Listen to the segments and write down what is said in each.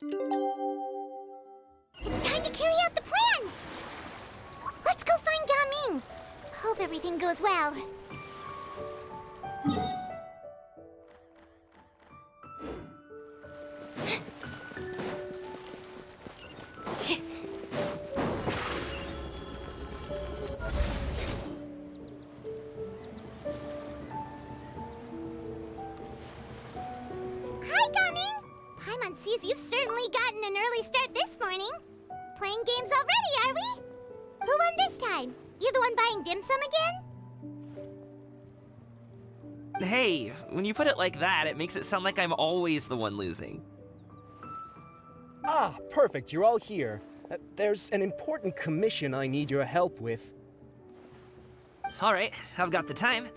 It's time to carry out the plan! Let's go find Gaming! Hope everything goes well. Hi, Gaming! Paimon sees you've certainly gotten an early start this morning. Playing games already, are we? Who won this time? You the one buying dim sum again? Hey, when you put it like that, it makes it sound like I'm always the one losing. Ah, perfect, you're all here. There's an important commission I need your help with. Alright, I've got the time.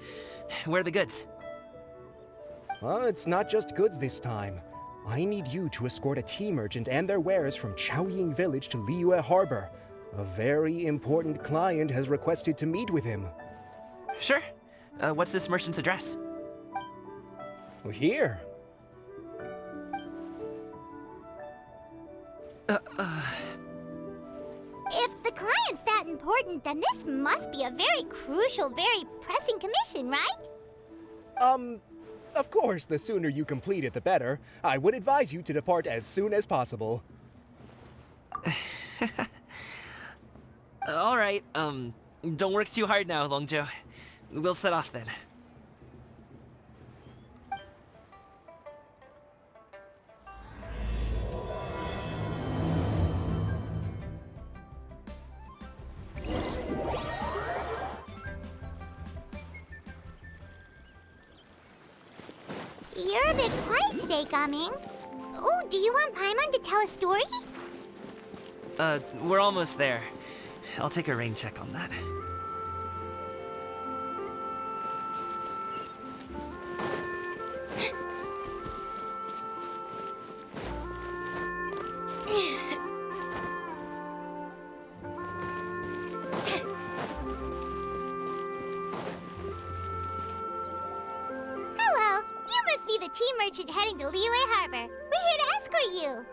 Where are the goods? Well, it's not just goods this time. I need you to escort a tea merchant and their wares from Chaoying Village to Liyue Harbor. A very important client has requested to meet with him. Sure. What's this merchant's address? Well, here. If the client's that important, then this must be a very crucial, very pressing commission, right? Of course, the sooner you complete it, the better. I would advise you to depart as soon as possible. Alright, don't work too hard now, Longjo. We'll set off then. You're a bit quiet today, Gaming. Oh, do you want Paimon to tell a story? We're almost there. I'll take a rain check on that. Hello, you must be the tea merchant heading to Liyue Harbor. We're here to escort you.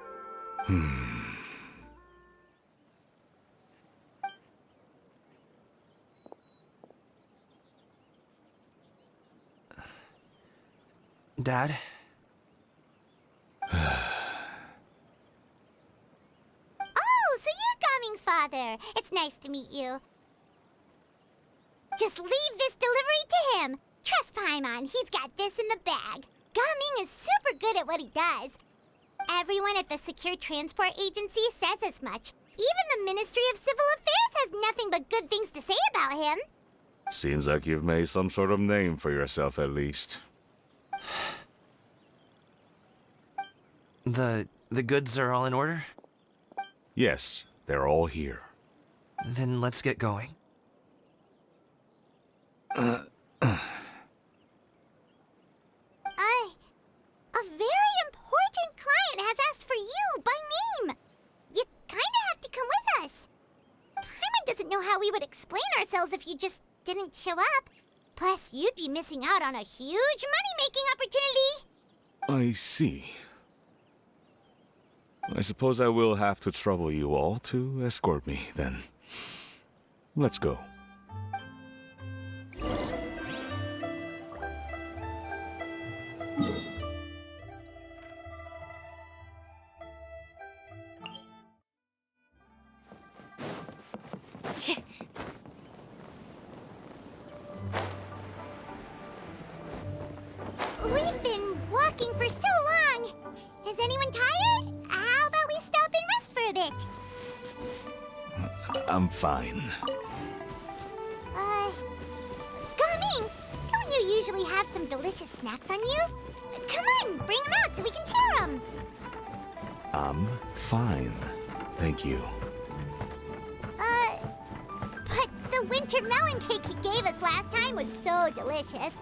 Dad? Oh, so you're Gaming's father. It's nice to meet you. Just leave this delivery to him. Trust Paimon, he's got this in the bag. Gaming is super good at what he does. Everyone at the Secure Transport Agency says as much. Even the Ministry of Civil Affairs has nothing but good things to say about him. Seems like you've made some sort of name for yourself at least. The goods are all in order? Yes, they're all here. Then let's get going. A very important client has asked for you by name. You kinda have to come with us. Paimon doesn't know how we would explain ourselves if you just didn't show up. Plus, you'd be missing out on a huge money-making opportunity. I see. I suppose I will have to trouble you all to escort me, then. Let's go. We've been walking for so long. Is anyone tired? How about we stop and rest for a bit? I'm fine. Gaming, don't you usually have some delicious snacks on you? Come on, bring them out so we can share them. I'm fine. Thank you. But the winter melon cake he gave us last time was so delicious.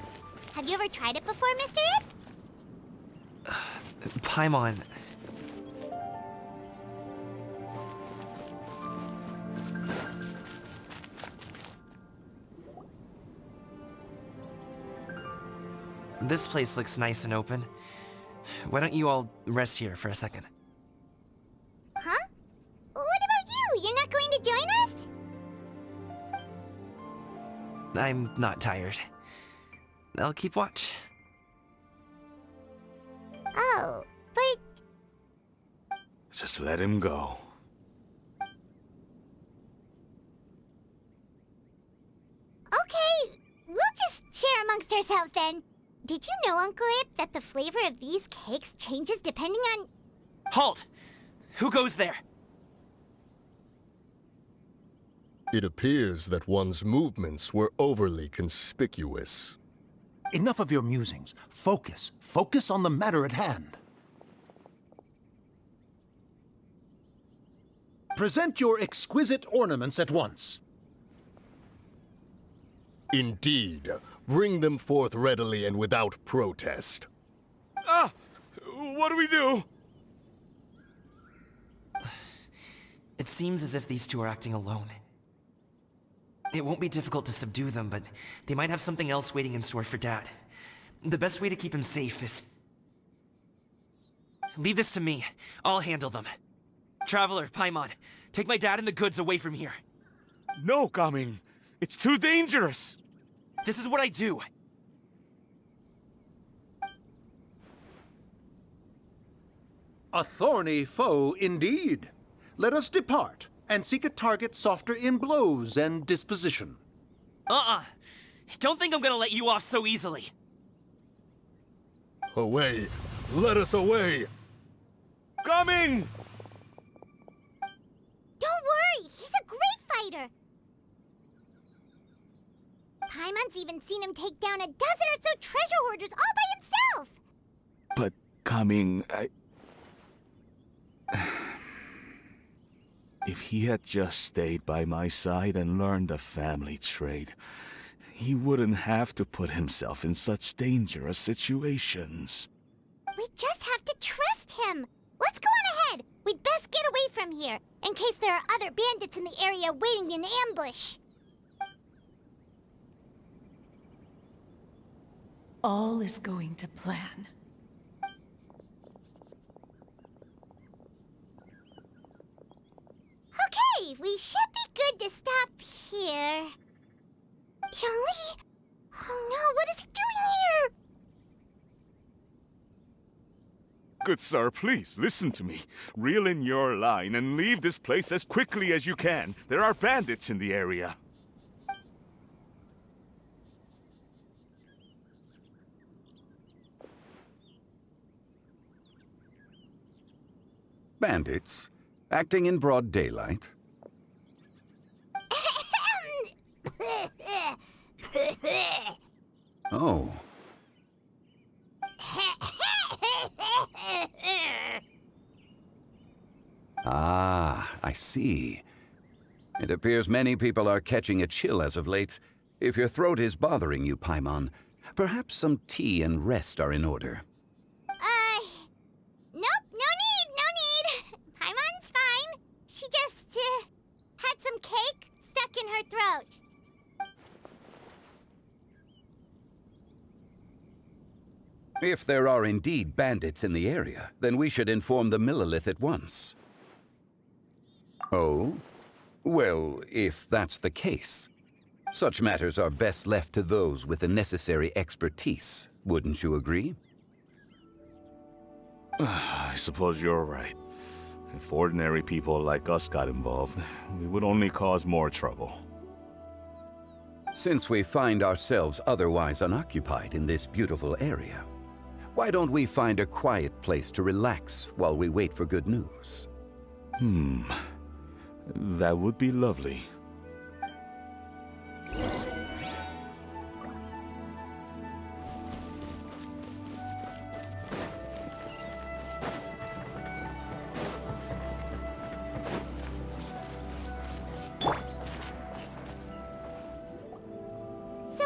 Have you ever tried it before, Mr. Ip? Paimon. This place looks nice and open. Why don't you all rest here for a second? I'm not tired. I'll keep watch. Oh, but Just let him go. okay, we'll just share amongst ourselves then. Did you know, Uncle Ip, that the flavor of these cakes changes depending on... Halt! Who goes there? It appears that one's movements were overly conspicuous. Enough of your musings. Focus. Focus on the matter at hand. Present your exquisite ornaments at once. Indeed. Bring them forth readily and without protest. Ah! What do we do? It seems as if these two are acting alone. It won't be difficult to subdue them, but they might have something else waiting in store for Dad. The best way to keep him safe is... leave this to me. I'll handle them. Traveler, Paimon, take my dad and the goods away from here. No, Gaming. It's too dangerous. This is what I do. A thorny foe indeed. Let us depart and seek a target softer in blows and disposition. Don't think I'm gonna let you off so easily. Away! Let us away! Coming! Don't worry, he's a great fighter. Paimon's even seen him take down a dozen or so treasure hoarders all by himself. But, Gaming, If he had just stayed by my side and learned the family trade, he wouldn't have to put himself in such dangerous situations. We just have to trust him. Let's go on ahead. We'd best get away from here, in case there are other bandits in the area waiting in ambush. All is going to plan. Okay, we should be good to stop here. Yangli? Oh no, what is he doing here? Good sir, please, listen to me. Reel in your line and leave this place as quickly as you can. There are bandits in the area. Bandits? Acting in broad daylight? Oh. Ah, I see. It appears many people are catching a chill as of late. If your throat is bothering you, Paimon, perhaps some tea and rest are in order. Nope, no need. Paimon's fine. She just, had some cake stuck in her throat. If there are indeed bandits in the area, then we should inform the Millelith at once. Oh? Well, if that's the case, such matters are best left to those with the necessary expertise, wouldn't you agree? I suppose you're right. If ordinary people like us got involved, we would only cause more trouble. Since we find ourselves otherwise unoccupied in this beautiful area, why don't we find a quiet place to relax while we wait for good news? That would be lovely. So,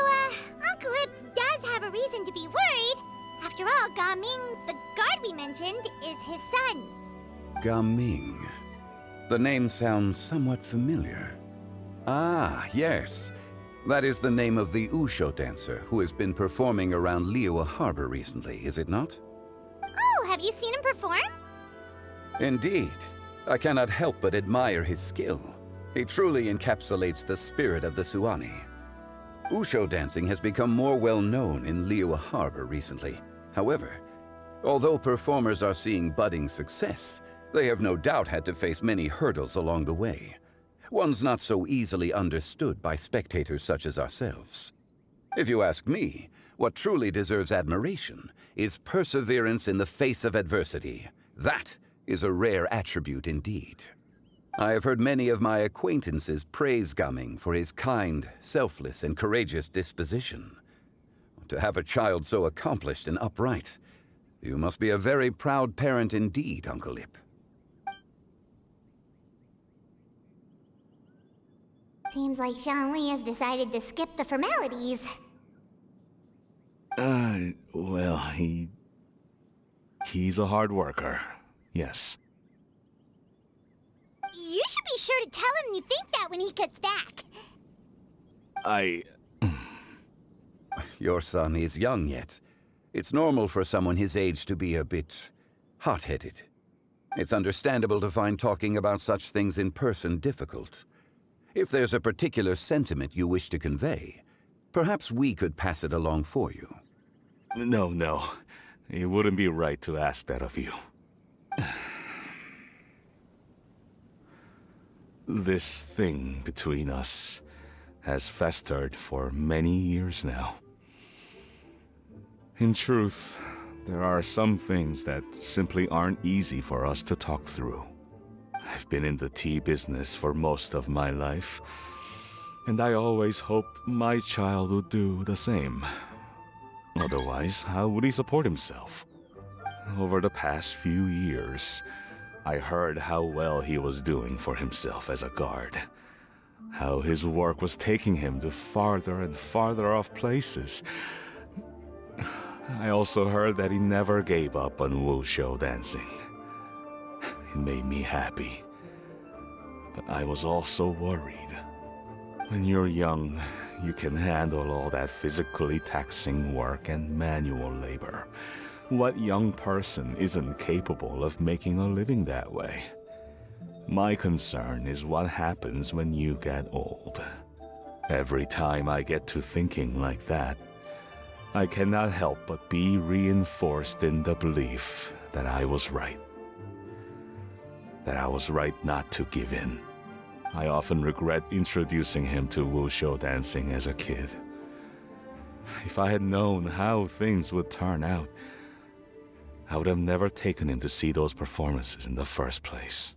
Uncle Ip does have a reason to be worried. After all, Gaming, the guard we mentioned, is his son. Gaming. The name sounds somewhat familiar. Ah, yes. That is the name of the Usho dancer who has been performing around Liyue Harbor recently, is it not? Oh, have you seen him perform? Indeed. I cannot help but admire his skill. He truly encapsulates the spirit of the Suani. Usho dancing has become more well known in Liyue Harbor recently. However, although performers are seeing budding success, they have no doubt had to face many hurdles along the way. Ones not so easily understood by spectators such as ourselves. If you ask me, what truly deserves admiration is perseverance in the face of adversity. That is a rare attribute indeed. I have heard many of my acquaintances praise Gaming for his kind, selfless, and courageous disposition. To have a child so accomplished and upright, you must be a very proud parent indeed, Uncle Ip. Seems like Zhongli has decided to skip the formalities. Well, he's a hard worker, yes. You should be sure to tell him you think that when he gets back. Your son is young yet. It's normal for someone his age to be a bit hot-headed. It's understandable to find talking about such things in person difficult. If there's a particular sentiment you wish to convey, perhaps we could pass it along for you. No. It wouldn't be right to ask that of you. This thing between us has festered for many years now. In truth, there are some things that simply aren't easy for us to talk through. I've been in the tea business for most of my life, and I always hoped my child would do the same. Otherwise, how would he support himself? Over the past few years, I heard how well he was doing for himself as a guard. How his work was taking him to farther and farther off places. I also heard that he never gave up on wushu dancing. It made me happy. But I was also worried. When you're young, you can handle all that physically taxing work and manual labor. What young person isn't capable of making a living that way? My concern is what happens when you get old. Every time I get to thinking like that, I cannot help but be reinforced in the belief that I was right. That I was right not to give in. I often regret introducing him to wushu dancing as a kid. If I had known how things would turn out, I would have never taken him to see those performances in the first place.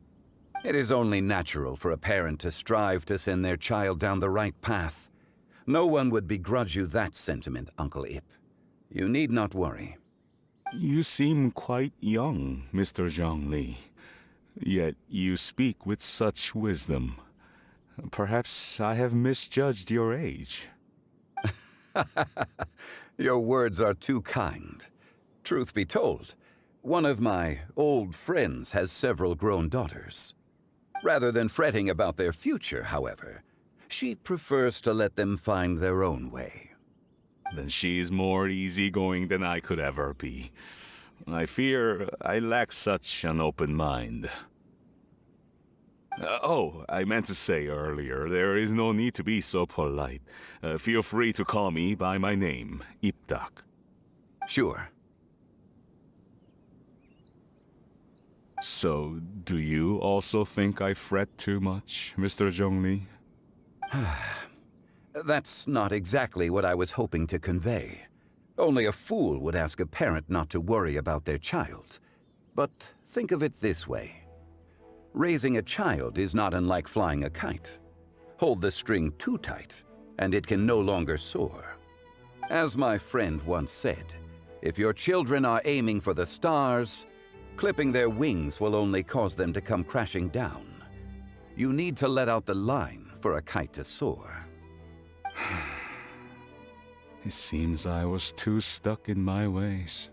It is only natural for a parent to strive to send their child down the right path. No one would begrudge you that sentiment, Uncle Ip. You need not worry. You seem quite young, Mr. Zhongli. Yet you speak with such wisdom. Perhaps I have misjudged your age. Your words are too kind. Truth be told, one of my old friends has several grown daughters. Rather than fretting about their future, however, she prefers to let them find their own way. Then she's more easygoing than I could ever be. I fear I lack such an open mind. I meant to say earlier, there is no need to be so polite. Feel free to call me by my name, Ipdak. Sure. So, do you also think I fret too much, Mr. Zhongli? That's not exactly what I was hoping to convey. Only a fool would ask a parent not to worry about their child. But think of it this way. Raising a child is not unlike flying a kite. Hold the string too tight, and it can no longer soar. As my friend once said, if your children are aiming for the stars, clipping their wings will only cause them to come crashing down. You need to let out the line for a kite to soar. It seems I was too stuck in my ways.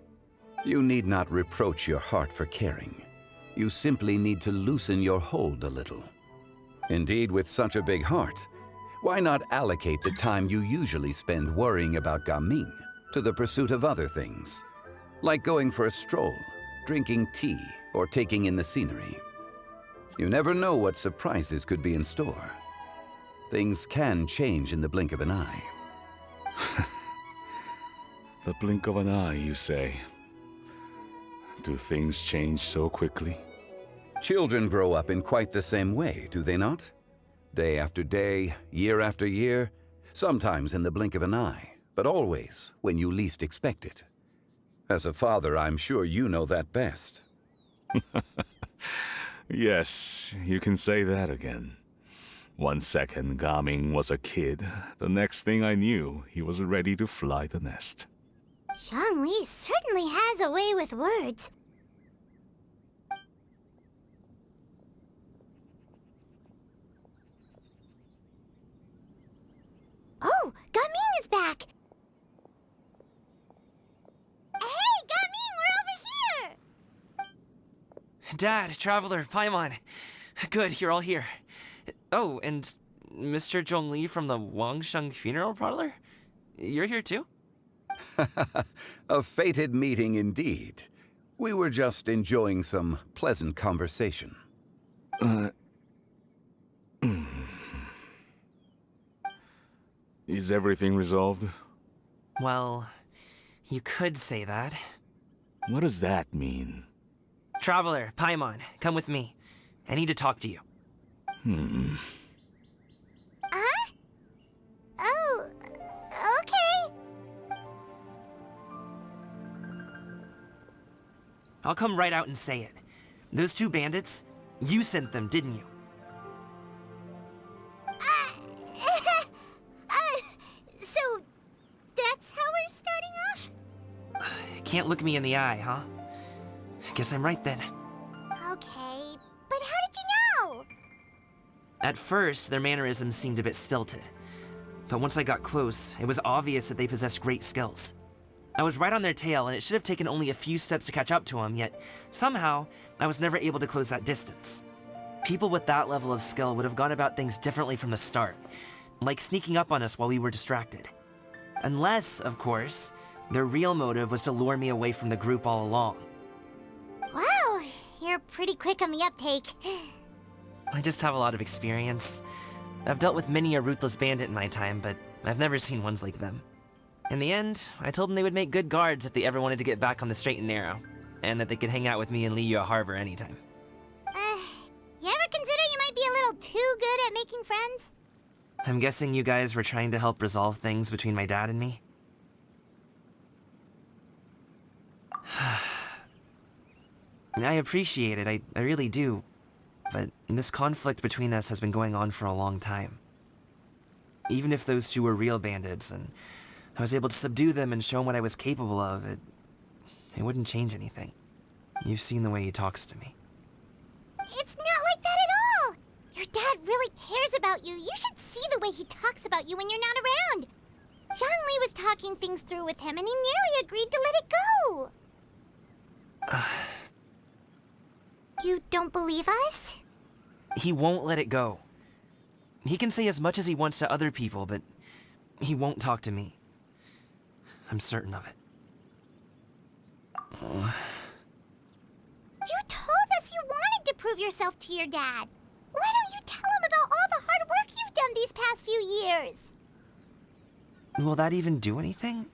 You need not reproach your heart for caring. You simply need to loosen your hold a little. Indeed, with such a big heart, why not allocate the time you usually spend worrying about Gaming to the pursuit of other things, like going for a stroll, drinking tea, or taking in the scenery. You never know what surprises could be in store. Things can change in the blink of an eye. The blink of an eye, you say? Do things change so quickly? Children grow up in quite the same way, do they not? Day after day, year after year, sometimes in the blink of an eye, but always when you least expect it. As a father, I'm sure you know that best. Yes, you can say that again. 1 second Gaming was a kid, the next thing I knew, he was ready to fly the nest. Zhongli certainly has a way with words. Oh, Gaming is back! Hey, Gaming, we're over here! Dad, Traveler, Paimon. Good, you're all here. Oh, and Mr. Zhongli from the Wangsheng Funeral Parlor? You're here too? A fated meeting indeed. We were just enjoying some pleasant conversation. Is everything resolved? Well, you could say that. What does that mean? Traveler, Paimon, come with me. I need to talk to you. Huh? Oh, okay. I'll come right out and say it. Those 2 bandits, you sent them, didn't you? So that's how we're starting off? Can't look me in the eye, huh? Guess I'm right then. Okay, but how did you know? At first, their mannerisms seemed a bit stilted. But once I got close, it was obvious that they possessed great skills. I was right on their tail, and it should have taken only a few steps to catch up to them, yet somehow, I was never able to close that distance. People with that level of skill would have gone about things differently from the start, like sneaking up on us while we were distracted. Unless, of course, their real motive was to lure me away from the group all along. Wow, you're pretty quick on the uptake. I just have a lot of experience. I've dealt with many a ruthless bandit in my time, but I've never seen ones like them. In the end, I told them they would make good guards if they ever wanted to get back on the straight and narrow, and that they could hang out with me in Liyue Harbor anytime. You ever consider you might be a little too good at making friends? I'm guessing you guys were trying to help resolve things between my dad and me? I appreciate it, I really do. But this conflict between us has been going on for a long time. Even if those 2 were real bandits, and I was able to subdue them and show them what I was capable of, it wouldn't change anything. You've seen the way he talks to me. It's not like that at all! Your dad really cares about you. You should see the way he talks about you when you're not around. Zhongli was talking things through with him, and he nearly agreed to let it go. You don't believe us? He won't let it go. He can say as much as he wants to other people, but he won't talk to me. I'm certain of it. You told us you wanted to prove yourself to your dad. Why don't you tell him about all the hard work you've done these past few years? Will that even do anything?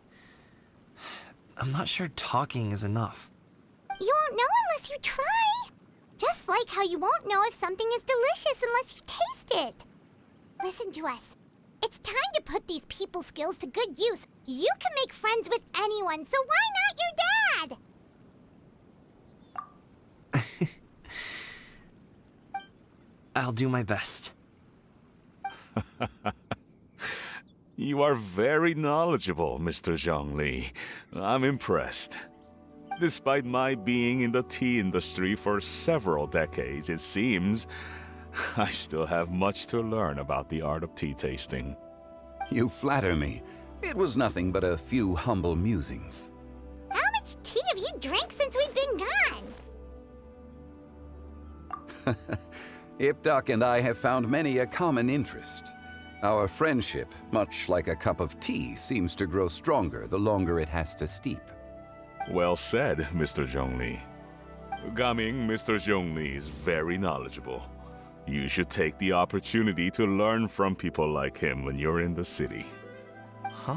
I'm not sure talking is enough. You won't know unless you try. Just like how you won't know if something is delicious unless you taste it. Listen to us. It's time to put these people skills to good use. You can make friends with anyone, so why not your dad? I'll do my best. You are very knowledgeable, Mr. Zhongli. I'm impressed. Despite my being in the tea industry for several decades, it seems I still have much to learn about the art of tea tasting. You flatter me. It was nothing but a few humble musings. How much tea have you drank since we've been gone? Ipdak and I have found many a common interest. Our friendship, much like a cup of tea, seems to grow stronger the longer it has to steep. Well said, Mr. Zhongli. Gaming, Mr. Zhongli is very knowledgeable. You should take the opportunity to learn from people like him when you're in the city. Huh?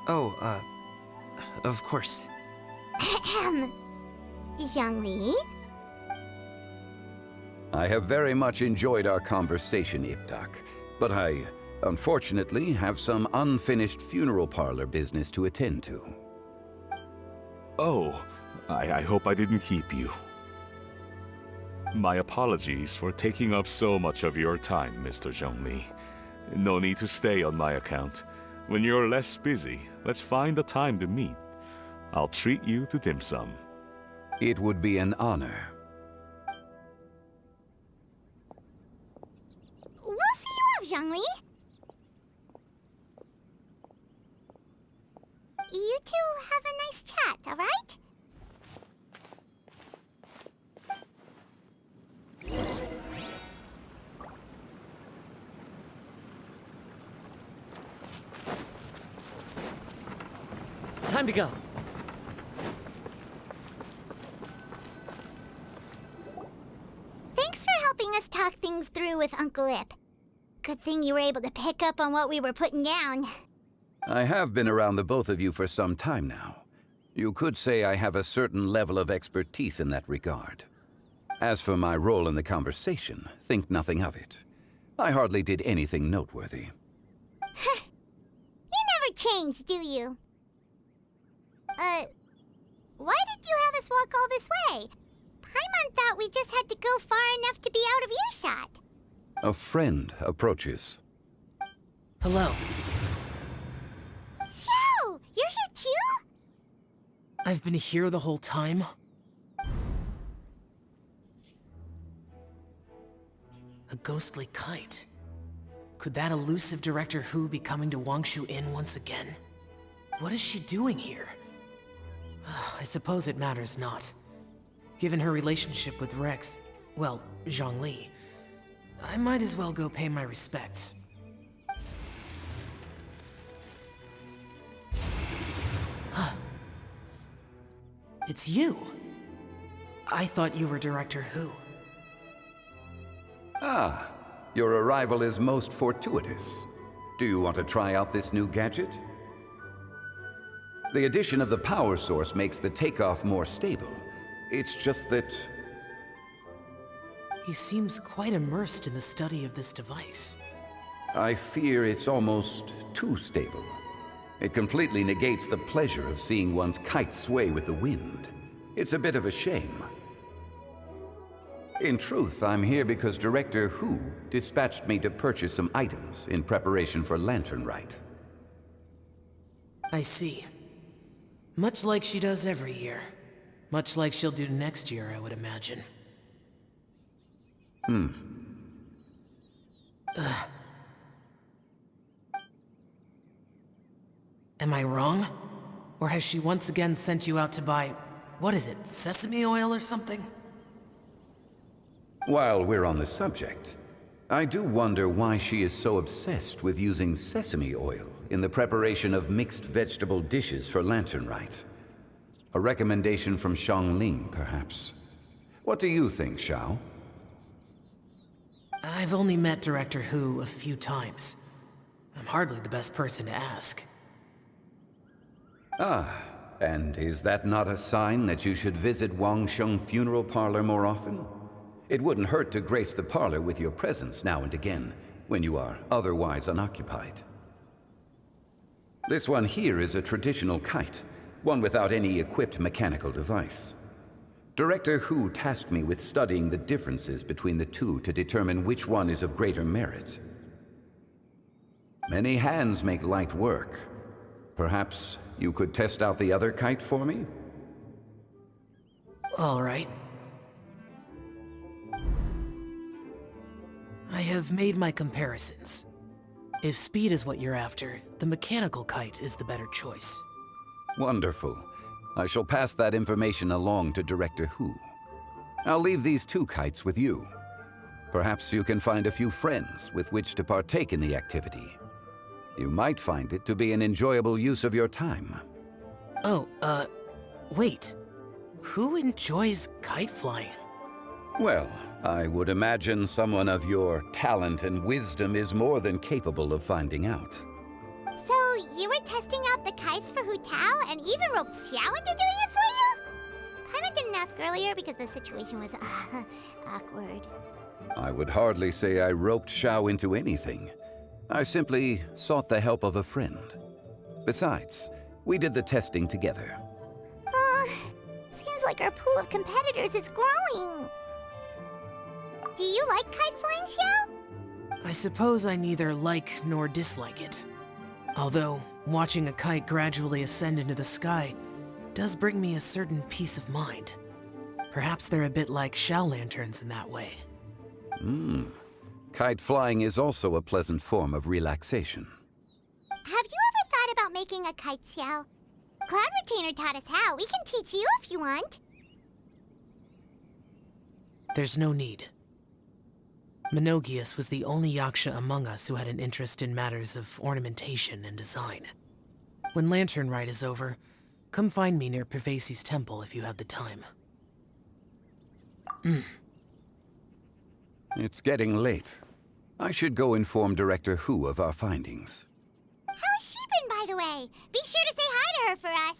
Oh, of course. Ahem. Zhongli? I have very much enjoyed our conversation, Iptak, but I, unfortunately, have some unfinished funeral parlor business to attend to. Oh, I hope I didn't keep you. My apologies for taking up so much of your time, Mr. Zhongli. No need to stay on my account. When you're less busy, let's find a time to meet. I'll treat you to dim sum. It would be an honor. We'll see you off, Zhongli. You two have a nice chat, alright? Time to go. Thanks for helping us talk things through with Uncle Ip. Good thing you were able to pick up on what we were putting down. I have been around the both of you for some time now. You could say I have a certain level of expertise in that regard. As for my role in the conversation, think nothing of it. I hardly did anything noteworthy. You never change, do you? Why did you have us walk all this way? Paimon thought we just had to go far enough to be out of earshot. A friend approaches. Hello. So, you're here too? I've been here the whole time. A ghostly kite. Could that elusive Director Hu be coming to Wangshu Inn once again? What is she doing here? I suppose it matters not. Given her relationship with Rex, well, Zhongli, I might as well go pay my respects. It's you! I thought you were Director Hu. Ah, your arrival is most fortuitous. Do you want to try out this new gadget? The addition of the power source makes the takeoff more stable. It's just that... He seems quite immersed in the study of this device. I fear it's almost too stable. It completely negates the pleasure of seeing one's kite sway with the wind. It's a bit of a shame. In truth, I'm here because Director Hu dispatched me to purchase some items in preparation for Lantern Rite. I see. Much like she does every year. Much like she'll do next year, I would imagine. Am I wrong? Or has she once again sent you out to buy, what is it, sesame oil or something? While we're on the subject, I do wonder why she is so obsessed with using sesame oil in the preparation of mixed vegetable dishes for Lantern Rite. A recommendation from Xiangling, perhaps. What do you think, Xiao? I've only met Director Hu a few times. I'm hardly the best person to ask. Ah, and is that not a sign that you should visit Wangsheng Funeral Parlor more often? It wouldn't hurt to grace the parlor with your presence now and again, when you are otherwise unoccupied. This one here is a traditional kite, one without any equipped mechanical device. Director Hu tasked me with studying the differences between the two to determine which one is of greater merit. Many hands make light work. Perhaps you could test out the other kite for me? All right. I have made my comparisons. If speed is what you're after, the mechanical kite is the better choice. Wonderful. I shall pass that information along to Director Hu. I'll leave these two kites with you. Perhaps you can find a few friends with which to partake in the activity. You might find it to be an enjoyable use of your time. Oh, wait. Who enjoys kite flying? Well, I would imagine someone of your talent and wisdom is more than capable of finding out. So, you were testing out the kite heist for Hu Tao and even roped Xiao into doing it for you? Paimon didn't ask earlier because the situation was awkward. I would hardly say I roped Xiao into anything. I simply sought the help of a friend. Besides, we did the testing together. Seems like our pool of competitors is growing. Do you like kite flying, Xiao? I suppose I neither like nor dislike it. Although, watching a kite gradually ascend into the sky does bring me a certain peace of mind. Perhaps they're a bit like shell lanterns in that way. Kite flying is also a pleasant form of relaxation. Have you ever thought about making a kite, Xiao? Cloud Retainer taught us how. We can teach you if you want. There's no need. Menogias was the only Yaksha among us who had an interest in matters of ornamentation and design. When Lantern Rite is over, come find me near Pervasi's temple if you have the time. It's getting late. I should go inform Director Hu of our findings. How's she been, by the way? Be sure to say hi to her for us.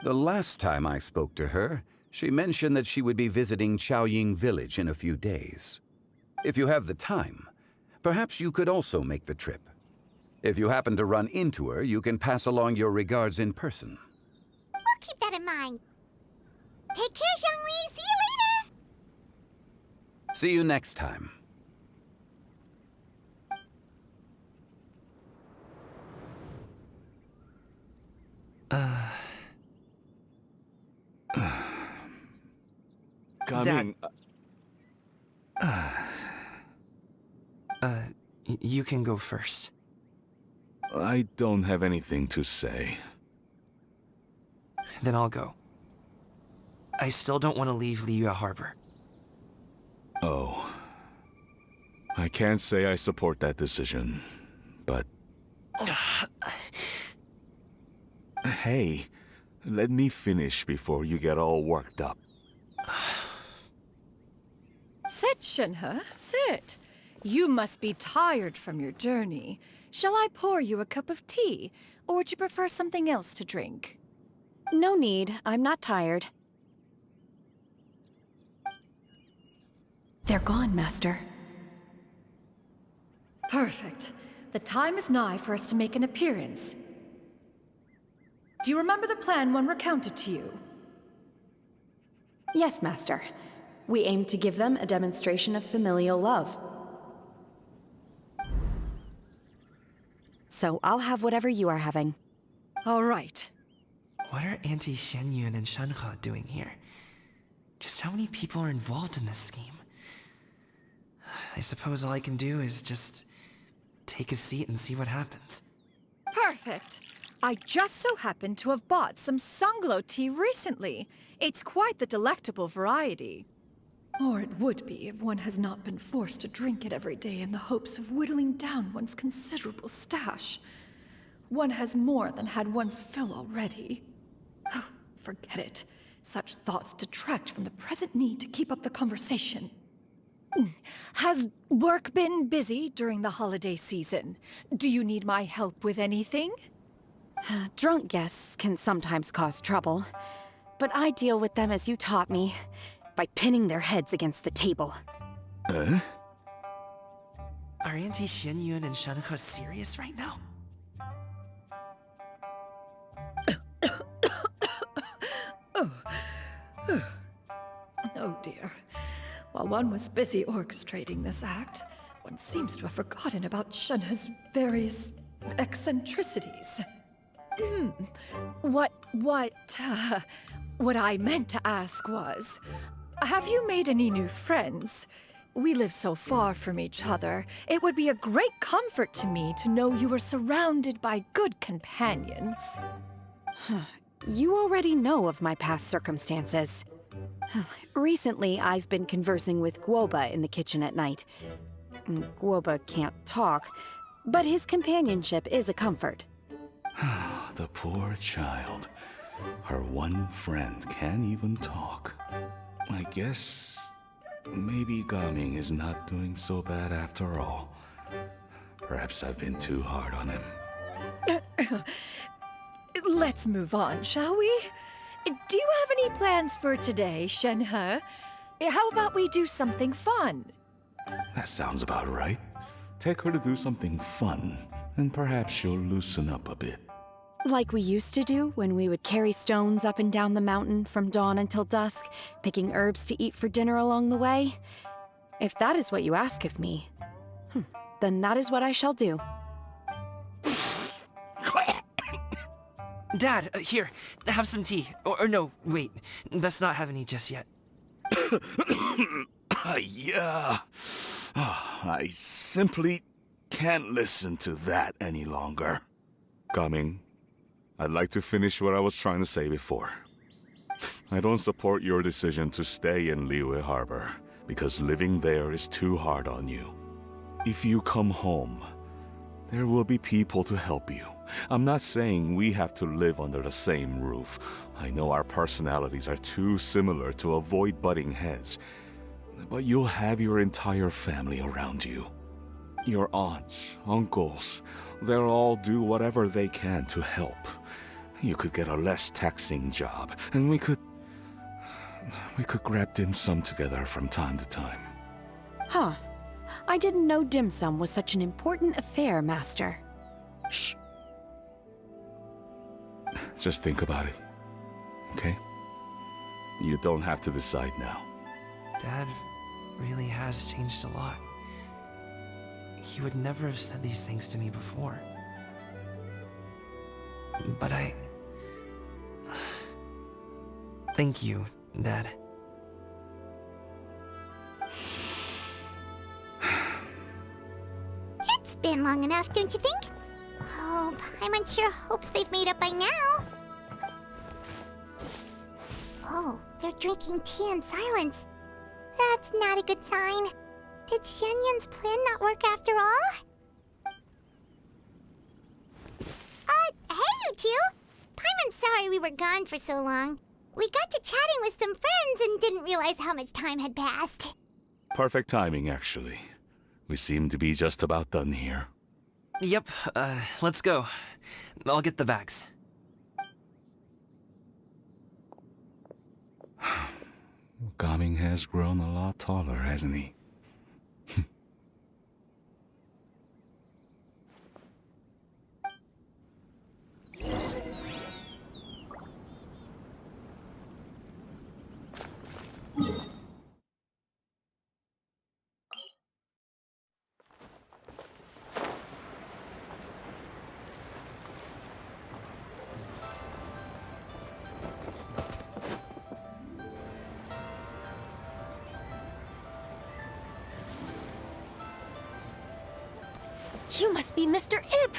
The last time I spoke to her, she mentioned that she would be visiting Chaoying Village in a few days. If you have the time, perhaps you could also make the trip. If you happen to run into her, you can pass along your regards in person. We'll keep that in mind. Take care, Zhongli. See you later. See you next time. Coming. You can go first. I don't have anything to say. Then I'll go. I still don't want to leave Liyue Harbor. Oh. I can't say I support that decision, but... Hey, let me finish before you get all worked up. Sit, Shenhe, sit. You must be tired from your journey. Shall I pour you a cup of tea, or would you prefer something else to drink? No need. I'm not tired. They're gone, Master. Perfect. The time is nigh for us to make an appearance. Do you remember the plan one recounted to you? Yes, Master. We aim to give them a demonstration of familial love. So I'll have whatever you are having. All right. What are Auntie Xianyun and Shenhe doing here? Just how many people are involved in this scheme? I suppose all I can do is just take a seat and see what happens. Perfect. I just so happen to have bought some Sunglow tea recently. It's quite the delectable variety. Or it would be if one has not been forced to drink it every day in the hopes of whittling down one's considerable stash. One has more than had one's fill already. Oh, forget it. Such thoughts detract from the present need to keep up the conversation. Has work been busy during the holiday season? Do you need my help with anything? Drunk guests can sometimes cause trouble, but I deal with them as you taught me, by pinning their heads against the table. Are Auntie Xianyun and Shenhe serious right now? Oh dear. While one was busy orchestrating this act, one seems to have forgotten about Shenhe's various eccentricities. What I meant to ask was, have you made any new friends? We live so far from each other. It would be a great comfort to me to know you were surrounded by good companions. You already know of my past circumstances. Recently, I've been conversing with Guoba in the kitchen at night. Guoba can't talk, but his companionship is a comfort. The poor child. Her one friend can't even talk. I guess maybe Gaming is not doing so bad after all. Perhaps I've been too hard on him. Let's move on, shall we? Do you have any plans for today, Shenhe? How about we do something fun? That sounds about right. Take her to do something fun, and perhaps she'll loosen up a bit. Like we used to do when we would carry stones up and down the mountain from dawn until dusk, picking herbs to eat for dinner along the way. If that is what you ask of me, then that is what I shall do. Dad, here, have some tea. Or no, wait, best not have any just yet. Yeah. I simply can't listen to that any longer. Coming. I'd like to finish what I was trying to say before. I don't support your decision to stay in Liyue Harbor, because living there is too hard on you. If you come home, there will be people to help you. I'm not saying we have to live under the same roof. I know our personalities are too similar to avoid butting heads. But you'll have your entire family around you. Your aunts, uncles, they'll all do whatever they can to help. You could get a less taxing job, and we could grab dim sum together from time to time. Huh. I didn't know dim sum was such an important affair, Master. Shh. Just think about it, okay? You don't have to decide now. Dad really has changed a lot. He would never have said these things to me before. But thank you, Dad. It's been long enough, don't you think? Oh, Paimon sure hopes they've made up by now. Oh, they're drinking tea in silence. That's not a good sign. Did Xianyun's plan not work after all? Hey, you two! Paimon's sorry we were gone for so long. We got to chatting with some friends and didn't realize how much time had passed. Perfect timing, actually. We seem to be just about done here. Yep, let's go. I'll get the bags. Gaming has grown a lot taller, hasn't he? You must be Mr. Ip!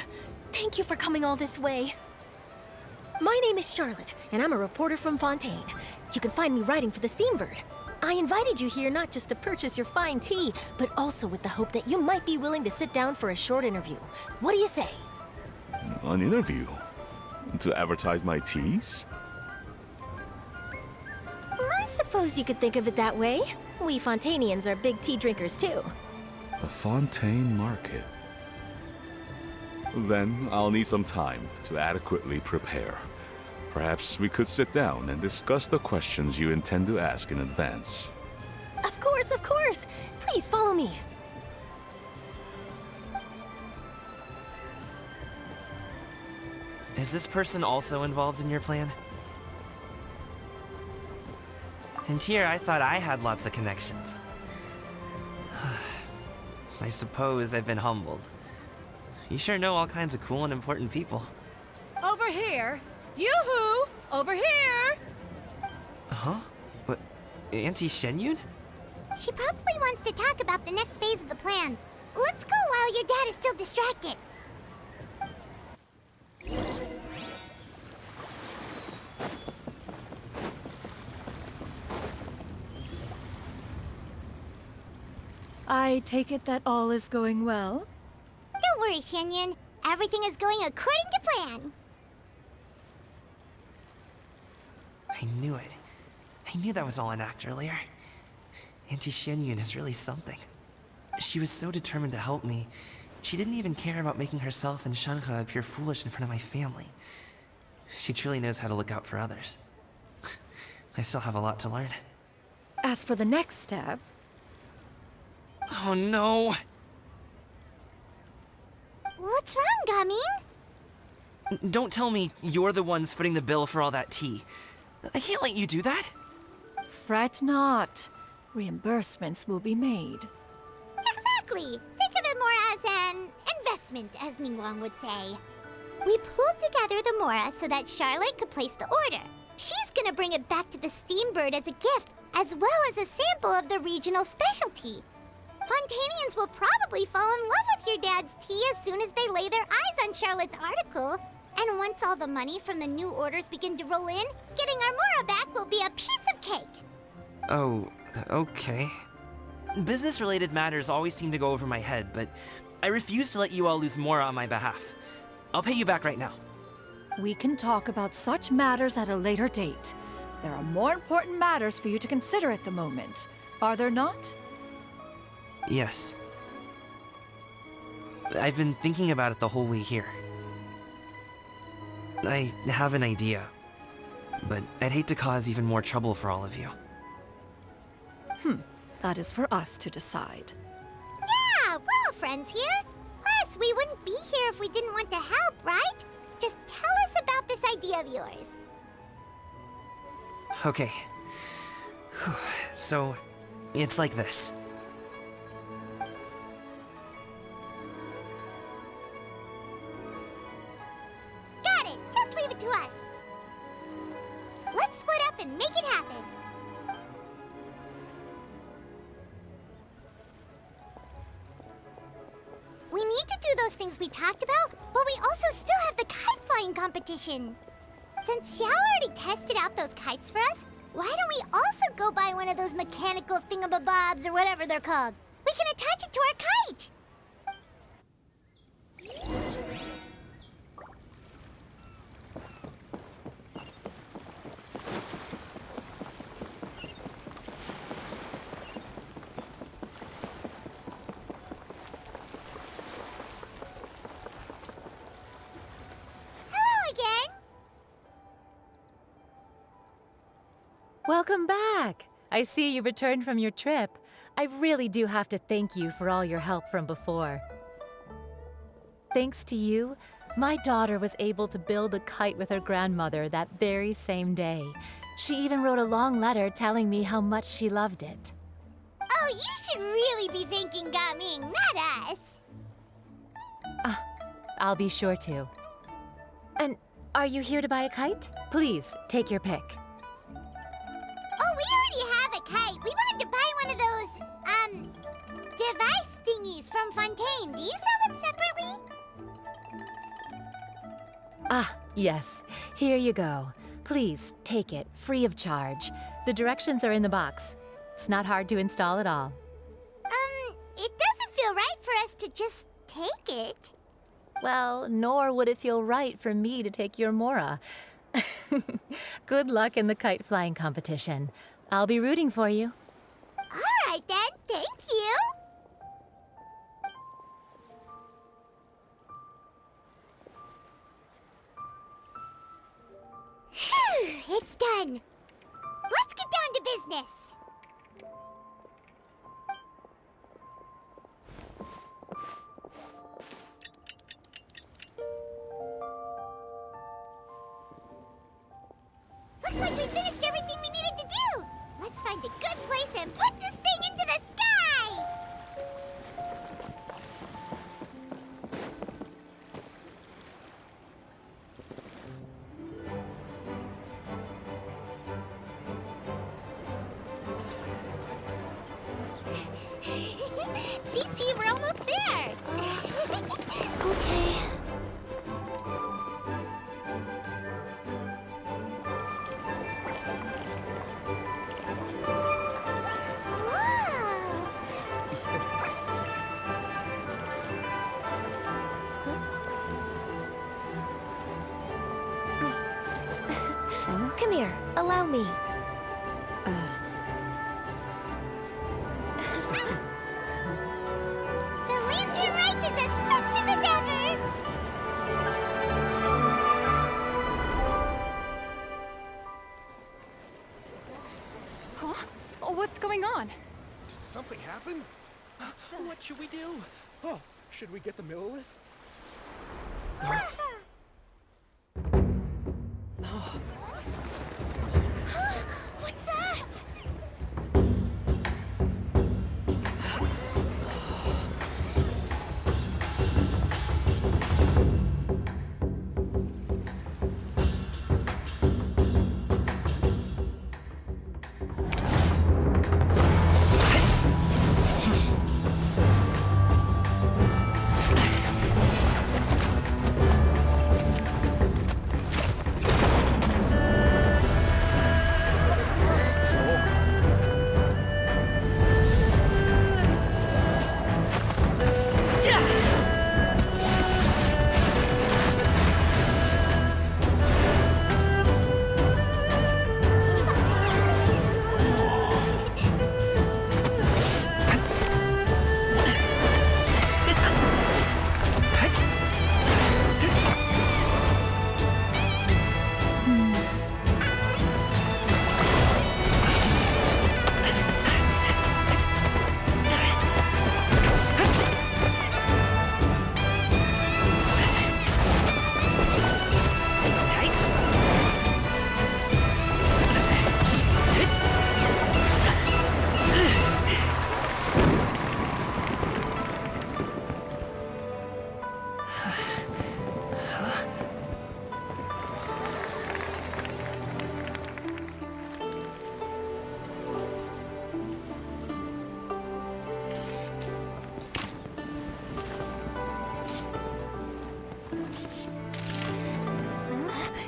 Thank you for coming all this way. My name is Charlotte, and I'm a reporter from Fontaine. You can find me writing for the Steambird. I invited you here not just to purchase your fine tea, but also with the hope that you might be willing to sit down for a short interview. What do you say? An interview? To advertise my teas? I suppose you could think of it that way. We Fontainians are big tea drinkers too. The Fontaine Market. Then I'll need some time to adequately prepare. Perhaps we could sit down and discuss the questions you intend to ask in advance. Of course, of course! Please follow me. Is this person also involved in your plan? And here I thought I had lots of connections. I suppose I've been humbled. You sure know all kinds of cool and important people. Over here! Yoo-hoo! Over here! Huh? What? Auntie Shenyun? She probably wants to talk about the next phase of the plan. Let's go while your dad is still distracted. I take it that all is going well? Don't worry, Shenyun. Everything is going according to plan. I knew it. I knew that was all an act earlier. Auntie Shenyun is really something. She was so determined to help me. She didn't even care about making herself and Shenhe appear foolish in front of my family. She truly knows how to look out for others. I still have a lot to learn. As for the next step, Oh no! What's wrong, Gaming? Don't tell me you're the ones footing the bill for all that tea. I can't let you do that. fret not. Reimbursements will be made. Exactly! Think of it more as an investment, as Ningguang would say. We pooled together the Mora so that Charlotte could place the order. She's gonna bring it back to the Steambird as a gift, as well as a sample of the regional specialty. Fontanians will probably fall in love with your dad's tea as soon as they lay their eyes on Charlotte's article. And once all the money from the new orders begin to roll in, getting our Mora back will be a piece of cake. Oh, okay. Business-related matters always seem to go over my head, but I refuse to let you all lose more on my behalf. I'll pay you back right now. We can talk about such matters at a later date. There are more important matters for you to consider at the moment, are there not? Yes. I've been thinking about it the whole way here. I have an idea, but I'd hate to cause even more trouble for all of you. That is for us to decide. Yeah, we're all friends here. Plus, we wouldn't be here if we didn't want to help, right? Just tell us about this idea of yours. Okay. So, it's like this. Got it! Just leave it to us. Let's split up and make it happen. We need to do those things we talked about, but we also still have the kite flying competition. Since Xiao already tested out those kites for us, why don't we also go buy one of those mechanical thingamabobs or whatever they're called? We can attach it to our kite. Hello again. Welcome back! I see you returned from your trip. I really do have to thank you for all your help from before. Thanks to you, my daughter was able to build a kite with her grandmother that very same day. She even wrote a long letter telling me how much she loved it. Oh, you should really be thanking Gaming, not us. I'll be sure to. And are you here to buy a kite? Please, take your pick. Oh, we already have a kite. We wanted to buy one of those, device thingies from Fontaine. Do you sell them separately? Ah, yes. Here you go. Please, take it, free of charge. The directions are in the box. It's not hard to install at all. It doesn't feel right for us to just take it. Well, nor would it feel right for me to take your Mora. Good luck in the kite flying competition. I'll be rooting for you. All right then, thank you. Phew, it's done. Let's get down to business. Looks like we finished everything we needed to do. Let's find a good place and put this thing into the sky. Chi-Chi, we're almost there. Okay. Whoa! Come here, allow me. The Lantern Rite is as festive as ever! happened? What should we do? Oh, should we get the Millilith? What's that?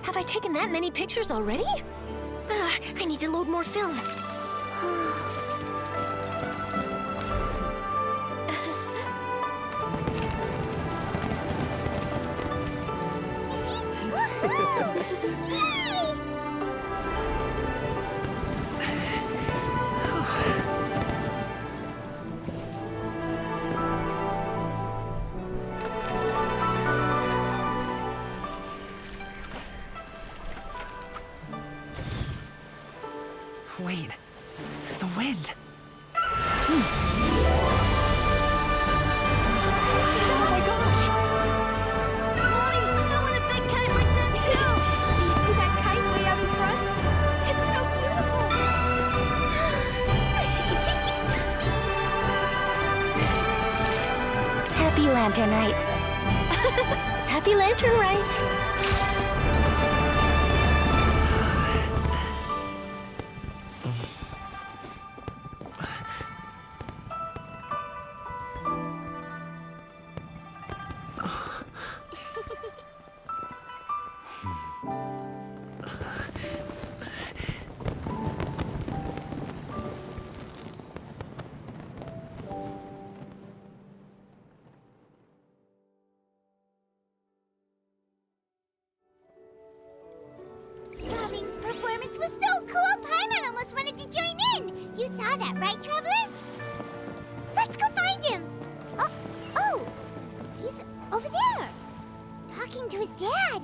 Have I taken that many pictures already? I need to load more film. Wait, the wind. Oh my gosh! Mommy, I want a big kite like that too! Do you see that kite way out in front? It's so beautiful! Happy Lantern Rite. Happy Lantern Rite. Robin's performance was so cool, Paimon almost wanted to join in! You saw that, right, Traveler? Let's go find him! Oh! He's over there! Talking to his dad!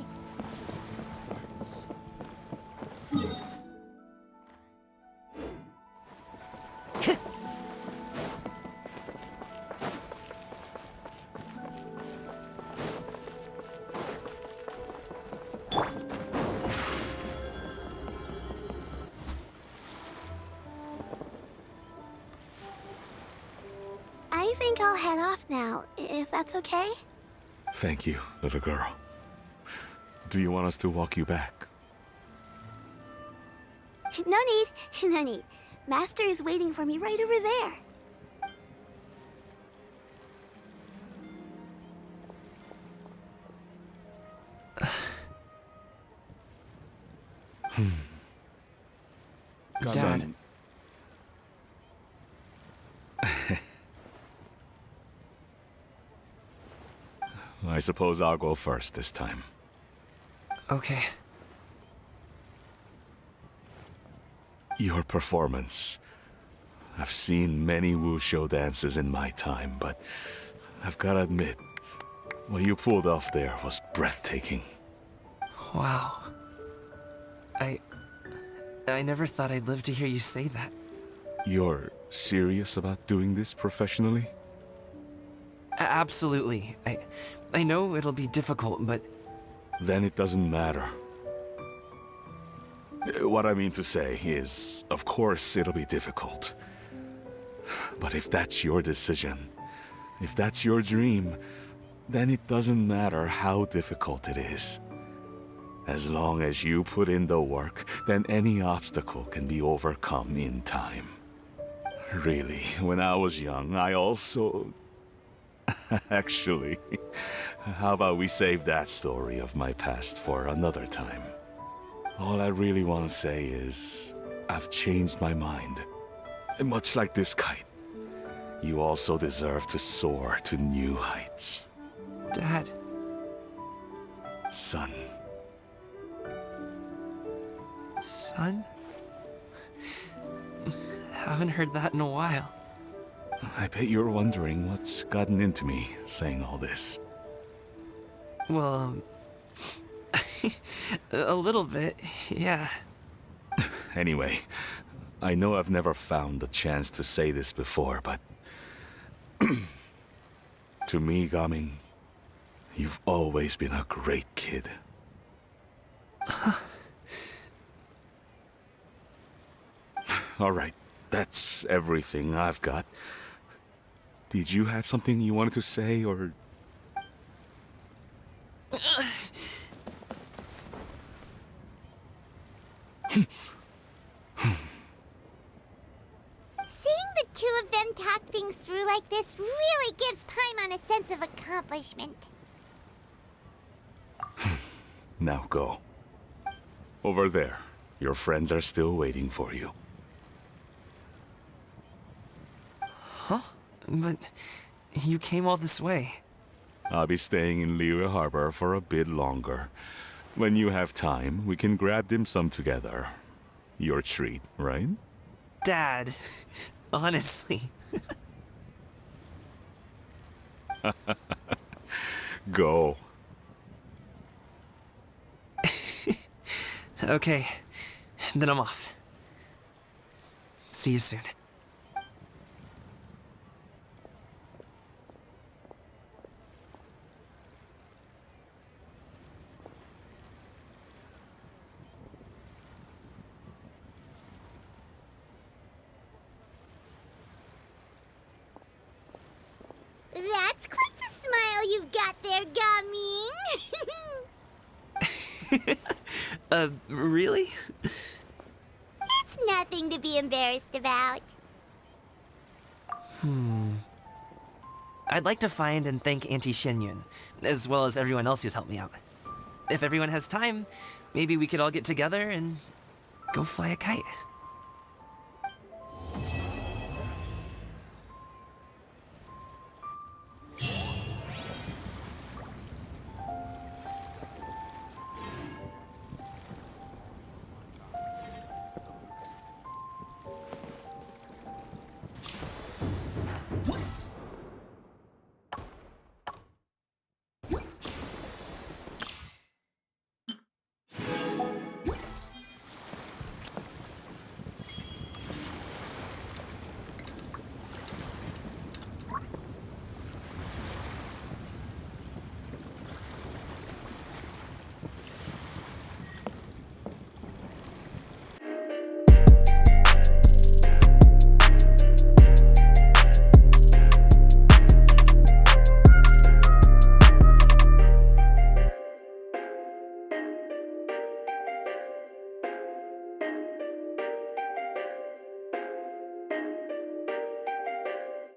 I think I'll head off now, if that's okay? Thank you, little girl. Do you want us to walk you back? No need, no need. Master is waiting for me right over there. Dad. I suppose I'll go first this time. Okay. Your performance. I've seen many wushou dances in my time, but I've gotta admit, what you pulled off there was breathtaking. Wow. I never thought I'd live to hear you say that. You're serious about doing this professionally? Absolutely. I know it'll be difficult, but... Then it doesn't matter. What I mean to say is, of course it'll be difficult. But if that's your decision, if that's your dream, then it doesn't matter how difficult it is. As long as you put in the work, then any obstacle can be overcome in time. Really, when I was young, I also... Actually, how about we save that story of my past for another time? All I really want to say is, I've changed my mind. And much like this kite, you also deserve to soar to new heights. Dad. Son. Son? Haven't heard that in a while. I bet you're wondering what's gotten into me saying all this. Well, a little bit, yeah. Anyway, I know I've never found the chance to say this before, but... to me, Gaming, you've always been a great kid. Alright, that's everything I've got. Did you have something you wanted to say, or... Seeing the two of them talk things through like this really gives Paimon a sense of accomplishment. Now go. Over there. Your friends are still waiting for you. Huh? But you came all this way. I'll be staying in Liyue Harbor for a bit longer. When you have time, we can grab dim sum together. Your treat, right? Dad, honestly. Go. Okay, then I'm off. See you soon. That's quite the smile you've got there, Gaming. Really? It's nothing to be embarrassed about. I'd like to find and thank Auntie Shenyun, as well as everyone else who's helped me out. If everyone has time, maybe we could all get together and go fly a kite.